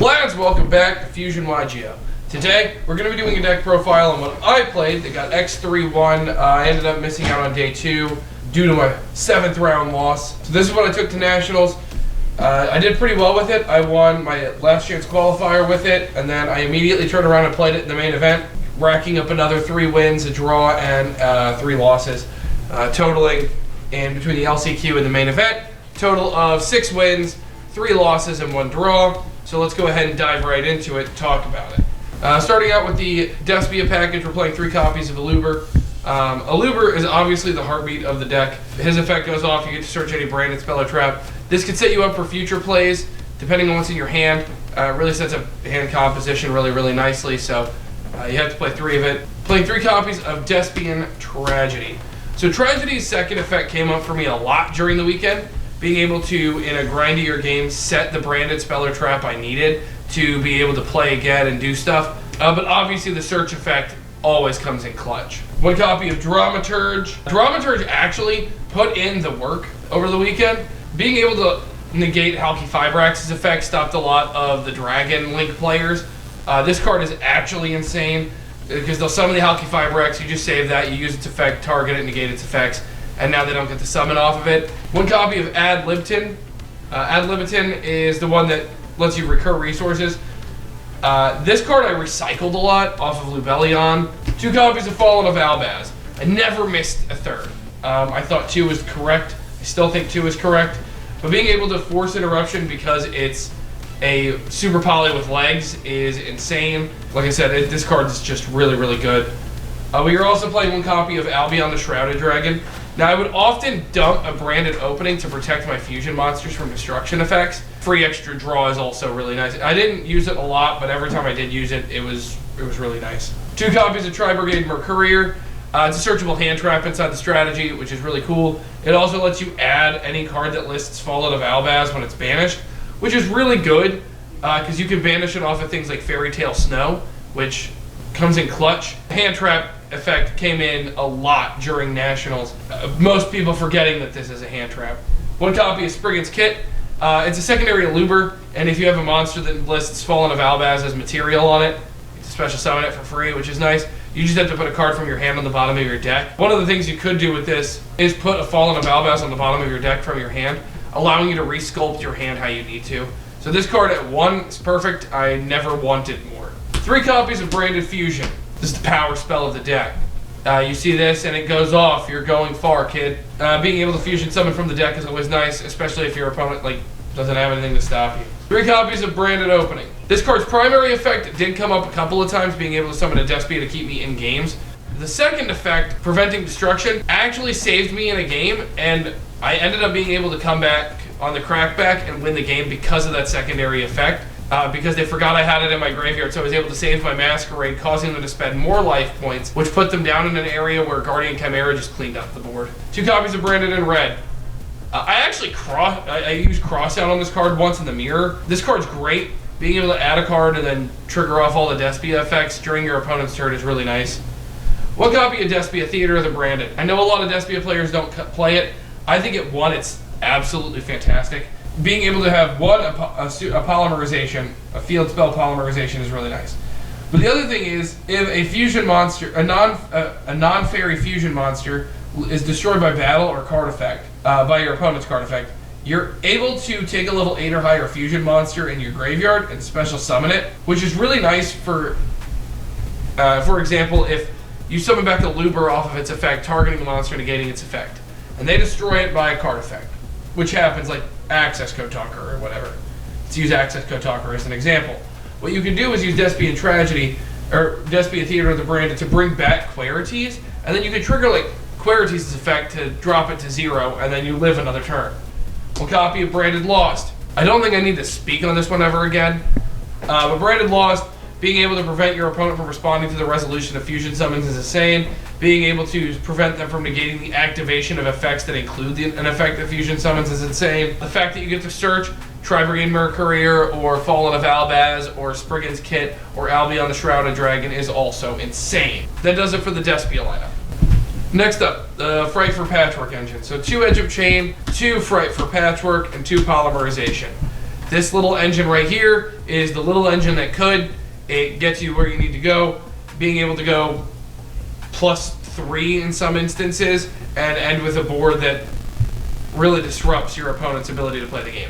Lads, welcome back to Fusion YGO. Today, we're going to be doing a deck profile on what I played. They got X3-1. I ended up missing out on day 2 due to my 7th round loss. So this is what I took to Nationals. I did pretty well with it. I won my last chance qualifier with it, and then I immediately turned around and played it in the main event, racking up another 3 wins, a draw, and 3 losses, totaling in between the LCQ and the main event, total of 6 wins, 3 losses, and 1 draw. So let's go ahead and dive right into it and talk about it. Starting out with the Despia package, we're playing 3 copies of Aluber. Aluber is obviously the heartbeat of the deck. His effect goes off, you get to search any branded spell or trap. This could set you up for future plays, depending on what's in your hand. Really sets up hand composition really nicely, so you have to play 3 of it. Playing 3 copies of Despian Tragedy. So Tragedy's second effect came up for me a lot during the weekend. Being able to, in a grindier game, set the branded spell or trap I needed to be able to play again and do stuff. But obviously the search effect always comes in clutch. 1 copy of Dramaturge. Dramaturge actually put in the work over the weekend. Being able to negate Halki Fibrax's effect stopped a lot of the Dragon Link players. This card is actually insane because they'll summon the Halki Fibrax, you just save that, you use its effect, target it, negate its effects, and now they don't get to summon off of it. 1 copy of Ad Libitum. Ad Libitum is the one that lets you recur resources. This card I recycled a lot off of Lubellion. 2 copies of Fallen of Albaz. I never missed a 3rd. I thought 2 was correct. I still think 2 is correct. But being able to force interruption because it's a super poly with legs is insane. Like I said, this card is just really good. We are also playing 1 copy of Albion the Shrouded Dragon. Now, I would often dump a branded opening to protect my fusion monsters from destruction effects. Free extra draw is also really nice. I didn't use it a lot, but every time I did use it, it was really nice. 2 copies of Tri-Brigade Mercourier. It's a searchable hand trap inside the strategy, which is really cool. It also lets you add any card that lists Fallen of Albaz when it's banished, which is really good, because you can banish it off of things like Fairy Tale Snow, which comes in clutch. Hand trap effect came in a lot during Nationals. Most people forgetting that this is a hand trap. 1 copy of Spriggan's Kit. It's a secondary Aluber, and if you have a monster that lists Fallen of Albaz as material on it, you can special summon it for free, which is nice. You just have to put a card from your hand on the bottom of your deck. One of the things you could do with this is put a Fallen of Albaz on the bottom of your deck from your hand, allowing you to resculpt your hand how you need to. So this card at 1 is perfect. I never wanted more. 3 copies of Branded Fusion. This is the power spell of the deck. You see this and it goes off. You're going far, kid. Being able to fusion summon from the deck is always nice, especially if your opponent doesn't have anything to stop you. 3 copies of Branded Opening. This card's primary effect did come up a couple of times, being able to summon a Despia to keep me in games. The second effect, Preventing Destruction, actually saved me in a game, and I ended up being able to come back on the crackback and win the game because of that secondary effect. Because they forgot I had it in my graveyard, so I was able to save my Masquerade, causing them to spend more life points, which put them down in an area where Guardian Chimera just cleaned up the board. 2 copies of Branded in Red. I actually used Crossout on this card once in the mirror. This card's great. Being able to add a card and then trigger off all the Despia effects during your opponent's turn is really nice. 1 copy of Despia Theater of the Branded. I know a lot of Despia players don't play it. I think at 1 it's absolutely fantastic. Being able to have 1 a polymerization, a field spell polymerization is really nice. But the other thing is, if a fusion monster, a non-fairy fusion monster is destroyed by battle or card effect, by your opponent's card effect, you're able to take a level 8 or higher fusion monster in your graveyard and special summon it, which is really nice for example, if you summon back a Luber off of its effect, targeting the monster, negating its effect, and they destroy it by a card effect, which happens like Access Code Talker or whatever. Let's use Access Code Talker as an example. What you can do is use Despian Tragedy, or Despia Theater of the Branded to bring back Clarities, and then you can trigger like Clarities' effect to drop it to 0, and then you live another turn. 1 copy of Branded Lost. I don't think I need to speak on this one ever again, but Branded Lost, being able to prevent your opponent from responding to the resolution of fusion summons is insane. Being able to prevent them from negating the activation of effects that include an effect of fusion summons is insane. The fact that you get to search Tri-Brigade Mercourier or Fallen of Albaz or Spriggan's Kit or Albion the Shrouded Dragon is also insane. That does it for the Despia lineup. Next up, the Fright for Patchwork engine. So 2 Edge of Chain, 2 Fright for Patchwork, and 2 Polymerization. This little engine right here is the little engine that could. It gets you where you need to go, being able to go +3 in some instances, and end with a board that really disrupts your opponent's ability to play the game.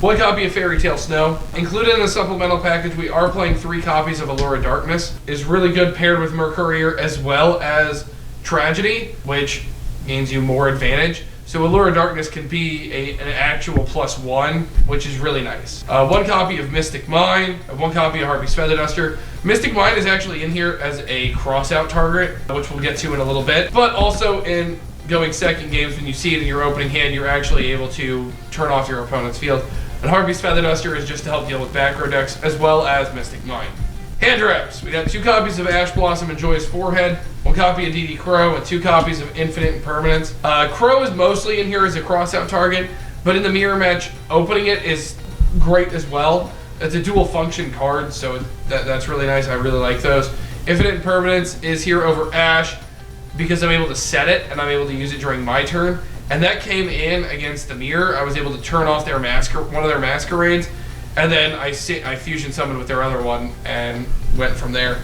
1 copy of Fairy Tale Snow. Included in the supplemental package, we are playing 3 copies of Allure of Darkness. Is really good paired with Mercourier as well as Tragedy, which gains you more advantage. So Allure of Darkness can be an actual +1, which is really nice. 1 copy of Mystic Mine, 1 copy of Harvey's Feather Duster. Mystic Mine is actually in here as a cross-out target, which we'll get to in a little bit. But also in going second games, when you see it in your opening hand, you're actually able to turn off your opponent's field. And Harvey's Feather Duster is just to help deal with back row decks, as well as Mystic Mine. Hand traps. We got 2 copies of Ash Blossom and Joyous Forehead, 1 copy of DD Crow, and 2 copies of Infinite Impermanence. Crow is mostly in here as a cross-out target, but in the mirror match, opening it is great as well. It's a dual function card, so that's really nice. I really like those. Infinite Impermanence is here over Ash because I'm able to set it, and I'm able to use it during my turn. And that came in against the mirror. I was able to turn off their one of their masquerades, and then I fusion summoned with their other one and went from there.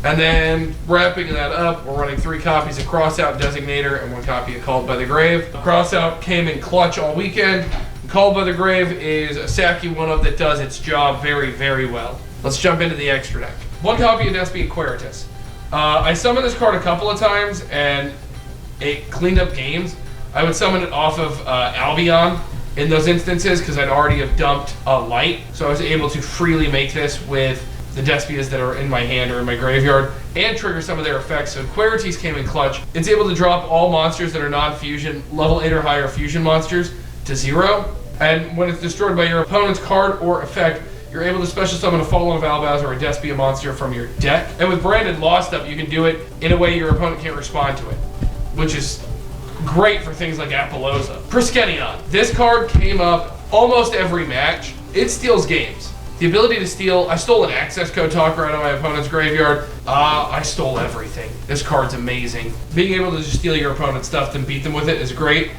And then wrapping that up, we're running 3 copies of Crossout Designator and 1 copy of Called by the Grave. Crossout came in clutch all weekend. Called by the Grave is a sacky one-of that does its job very, very well. Let's jump into the extra deck. 1 copy of Despia Queritus. I summoned this card a couple of times and it cleaned up games. I would summon it off of Albion in those instances because I'd already have dumped a light. So I was able to freely make this with the Despias that are in my hand or in my graveyard and trigger some of their effects. So Querites came in clutch. It's able to drop all monsters that are non-fusion, level 8 or higher fusion monsters to 0. And when it's destroyed by your opponent's card or effect, you're able to special summon a Fallen of Albaz or a Despia monster from your deck. And with Branded Lost Up, you can do it in a way your opponent can't respond to it, which is great for things like Apollousa. Priskennion. This card came up almost every match. It steals games. The ability to steal, I stole an access code talker out of my opponent's graveyard. I stole everything. This card's amazing. Being able to just steal your opponent's stuff and beat them with it is great.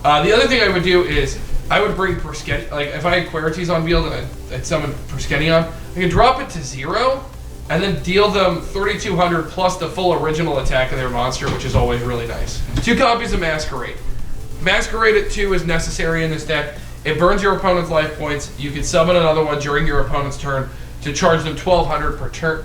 The other thing I would do is, I would bring Priskennion, like if I had Querites on field and I'd summon Priskennion, I could drop it to 0, and then deal them 3,200 plus the full original attack of their monster, which is always really nice. 2 copies of Masquerade. Masquerade at 2 is necessary in this deck. It burns your opponent's life points. You can summon another one during your opponent's turn to charge them 1,200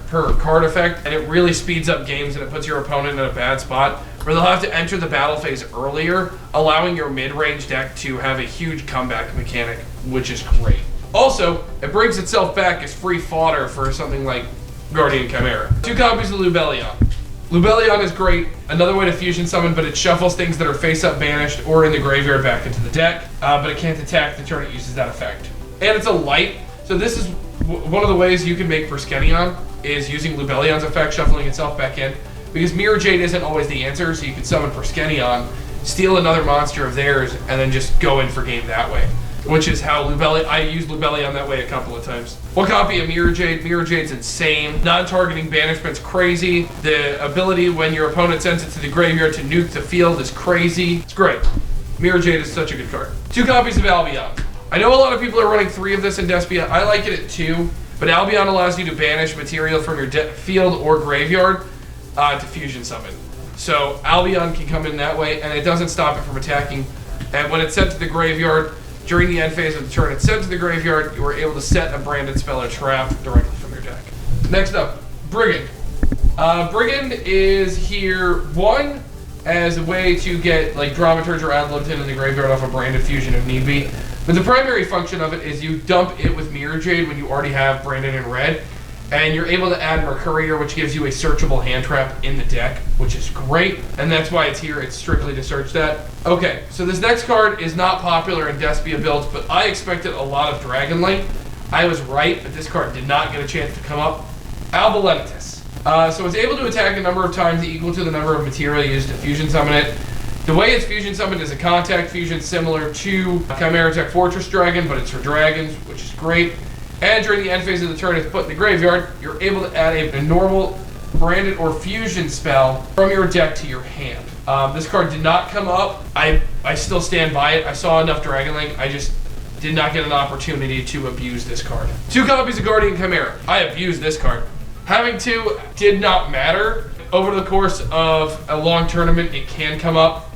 per card effect, and it really speeds up games and it puts your opponent in a bad spot where they'll have to enter the battle phase earlier, allowing your mid-range deck to have a huge comeback mechanic, which is great. Also, it brings itself back as free fodder for something like Guardian Chimera. 2 copies of Lubellion. Lubellion is great, another way to fusion summon, but it shuffles things that are face-up banished or in the graveyard back into the deck, but it can't attack the turn it uses that effect. And it's a light, so this is one of the ways you can make Priskennion is using Lubellion's effect, shuffling itself back in, because Mirror Jade isn't always the answer, so you can summon Priskennion, steal another monster of theirs, and then just go in for game that way. Which is how I used Lubellion that way a couple of times. 1 copy of Mirror Jade. Mirror Jade's insane. Non-targeting banishment's crazy. The ability when your opponent sends it to the graveyard to nuke the field is crazy. It's great. Mirror Jade is such a good card. 2 copies of Albion. I know a lot of people are running 3 of this in Despia. I like it at 2, but Albion allows you to banish material from your field or graveyard to fusion summon. So Albion can come in that way, and it doesn't stop it from attacking. And when it's sent to the graveyard, during the end phase of the turn, it's sent to the graveyard, you are able to set a branded spell or trap directly from your deck. Next up, Brigand. Brigand is here, 1, as a way to get like Dramaturge or Adlonton in the graveyard off a branded fusion if need be. But the primary function of it is you dump it with Mirror Jade when you already have Branded in red, and you're able to add Mercourier, which gives you a searchable hand trap in the deck, which is great, and that's why it's here. It's strictly to search that. Okay, so this next card is not popular in Despia builds, but I expected a lot of Dragonlight. I was right, but this card did not get a chance to come up. Albalenitus. So it's able to attack a number of times equal to the number of material used to fusion summon it. The way it's fusion summoned is a contact fusion similar to Chimera Tech Fortress Dragon, but it's for dragons, which is great. And during the end phase of the turn, it's put in the graveyard, you're able to add a normal branded or fusion spell from your deck to your hand. This card did not come up. I still stand by it. I saw enough Dragonlink. did not get an opportunity to abuse this card. 2 copies of Guardian Chimera. I abused this card. Having 2 did not matter. Over the course of a long tournament, it can come up,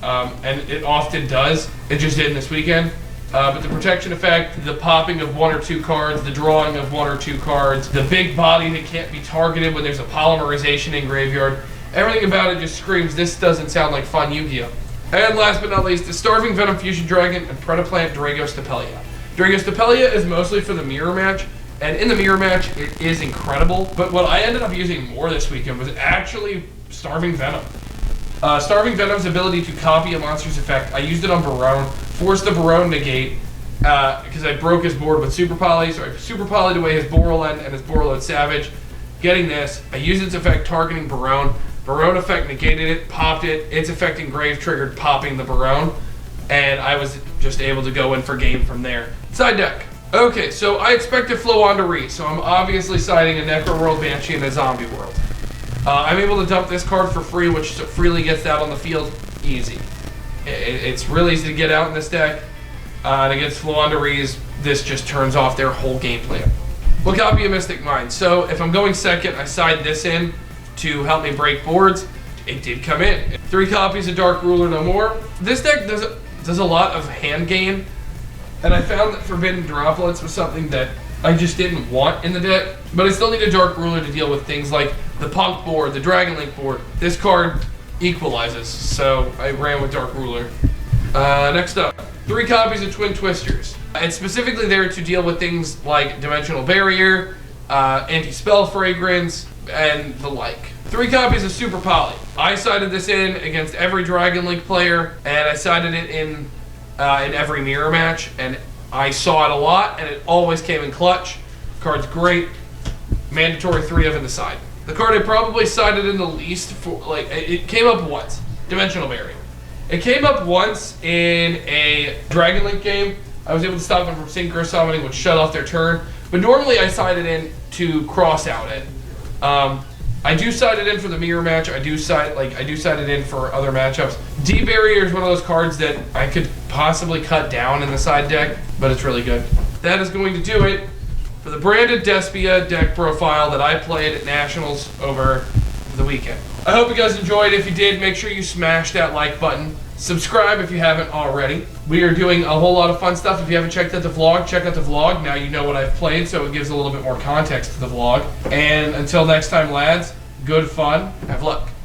and it often does. It just didn't this weekend. But the protection effect, the popping of 1 or 2 cards, the drawing of 1 or 2 cards, the big body that can't be targeted when there's a polymerization in graveyard, everything about it just screams, this doesn't sound like fun Yu-Gi-Oh! And last but not least, the Starving Venom Fusion Dragon and Predaplant Dragos Despia. Dragos Despia is mostly for the mirror match, and in the mirror match, it is incredible. But what I ended up using more this weekend was actually Starving Venom. Starving Venom's ability to copy a monster's effect, I used it on Barone, forced the Barone negate, because I broke his board with Super Poly, so I Super Poly'd away his Borrelend and his Borrelode Savage. Getting this, I used its effect targeting Barone. Barone effect negated it, popped it, its effect engrave triggered popping the Barone, and I was just able to go in for game from there. Side deck. Okay, so I expect to flow on to Re, so I'm obviously siding a Necro World Banshee and a Zombie World. I'm able to dump this card for free, which freely gets out on the field easy. It's really easy to get out in this deck, and against flow on to Re's, this just turns off their whole game plan. What copy of Mystic Mind? So if I'm going second, I side this in to help me break boards. It did come in. 3 copies of Dark Ruler No More. This deck does a lot of hand gain, and I found that Forbidden Droplets was something that I just didn't want in the deck, but I still need a Dark Ruler to deal with things like the Punk board, the Dragon Link board. This card equalizes, so I ran with Dark Ruler. Next up, 3 copies of Twin Twisters. It's specifically there to deal with things like Dimensional Barrier, Anti-Spell Fragrance, and the like. 3 copies of Super Poly. I sided this in against every Dragon Link player, and I sided it in every mirror match, and I saw it a lot, and it always came in clutch. Card's great. Mandatory 3 of in the side. The card I probably sided in the least for, like, it came up once. Dimensional Barrier. It came up once in a Dragon Link game. I was able to stop them from Synchro Summoning, which shut off their turn. But normally I sided in to cross out it. I do side it in for the mirror match. I do side it in for other matchups. D-Barrier is one of those cards that I could possibly cut down in the side deck, but it's really good. That is going to do it for the branded Despia deck profile that I played at Nationals over the weekend. I hope you guys enjoyed. If you did, make sure you smash that like button. Subscribe if you haven't already. We are doing a whole lot of fun stuff. If you haven't checked out the vlog, check out the vlog. Now you know what I've played, so it gives a little bit more context to the vlog. And until next time, lads, good fun. Have luck.